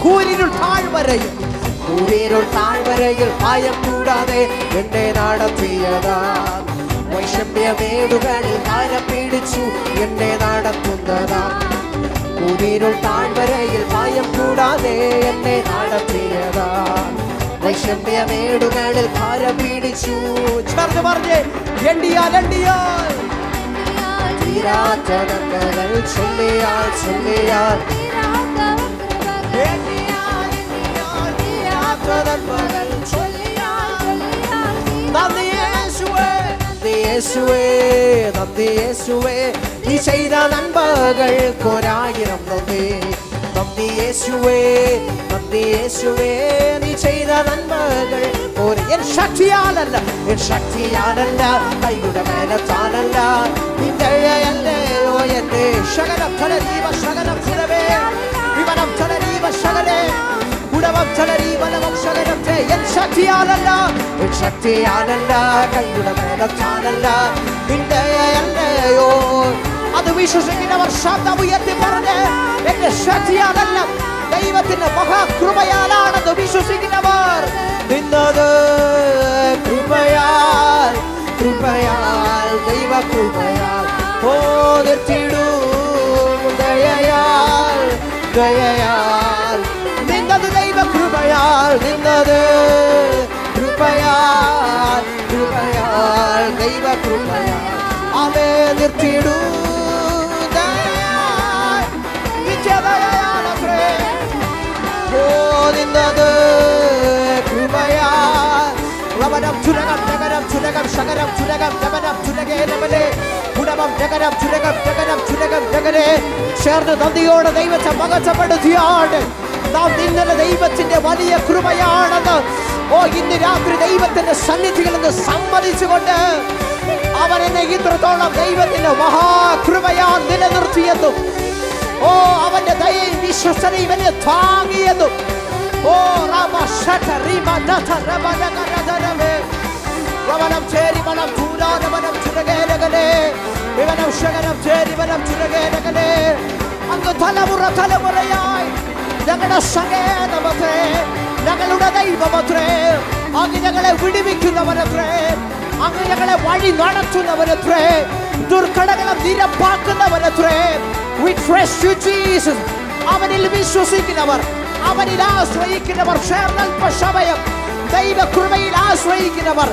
കൂരിരുൾ താഴ്വരയിൽ ഭയം കൂടാതെ എന്നെ നടത്തിയതാ. വൈഷമ്യമേടുകളിൽ ഭാരം പിടിച്ചു എന്നെ നടത്തുന്നതാ. കൂരിരുൾ താഴ്വരയിൽ ഭയം കൂടാതെ എന്നെ നടത്തിയതാ. വൈഷമ്യമേടുകളിൽ ഭാരം പിടിച്ചു. ചേർന്ന് പറഞ്ഞേ, എണ്ണിയാൽ തീരാത്ത നന്മകൾ ചൊല്ലിയാൽ നന്ദി യേശുവേ, നീ ചെയ്ത നന്മകൾക്കൊരായിരം നന്ദി. നന്ദി യേശുവേ, നീ ചെയ്ത നന്മകൾ എൻ ശക്തിയാലല്ല, കൈയുടെ മേലത്താനല്ല, നിന്റെയല്ലയോ എന്റെ ശകലം ഫലരീവ ശകലം ഫലവേ വിവരം ഫലരീവ ശകലേ ഉടവം ഫലരീവലവം ശകലം എൻ ശക്തിയാലല്ല, കൈയുടെ മേലത്താനല്ല, നിന്റെയല്ലയോ. അത് വിശ്വസിക്കുന്നവർ ശബ്ദം ഉയർത്തി പറഞ്ഞ്, എന്റെ ശക്തിയാലല്ല, ദൈവത്തിന്റെ മഹാകൃപയാലാണെന്ന് വിശ്വസിക്കുന്നവർ നിന്നത് കൃപയാൽ, ദൈവ കൃപയാൽ. ഓ നിർത്തിയിടും ദയയാൽ, നിന്നത് ദൈവ കൃപയാൽ, ദൈവ കൃപയാൽ. അവേ നിർത്തിയിടും ചേർന്ന് നന്ദിയോടെ ദൈവത്തെ മകച്ചപ്പെടുത്തിയാണ് നാം ഇന്നലെ ദൈവത്തിന്റെ വലിയ കൃപയാണെന്ന് ഇന്ന് രാത്രി ദൈവത്തിന്റെ സന്നിധികളെന്ന് സമ്മതിച്ചുകൊണ്ട് അവൻ എന്നെ ഇത്രത്തോളം ദൈവത്തിന്റെ മഹാകൃപയാൽ നിലനിർത്തിയെന്നും അവന്റെ ദയയും വിശ്വസനയും എന്നെ താങ്ങിയെന്നും അങ്ങ് തലമുറയായി ഞങ്ങളുടെ സകേതമത്രേ, ഞങ്ങളുടെ ദൈവമത്രേ, അങ്ങ് ഞങ്ങളെ വിടുവിക്കുന്നവരത്രേ, അങ്ങ് ഞങ്ങളെ വഴി നടത്തുന്നവരത്രേ, ദുർഘടങ്ങളെ നിരപ്പാക്കുന്നവരത്രേ. We trust you, Jesus. അവനിൽ വിശ്വസിക്കുന്നവർ, അവനിൽ ആശ്രയിക്കുന്നവർ, ചേർന്നൽപശമയം ദൈവകൃപയിൽ ആശ്രയിക്കുന്നവർ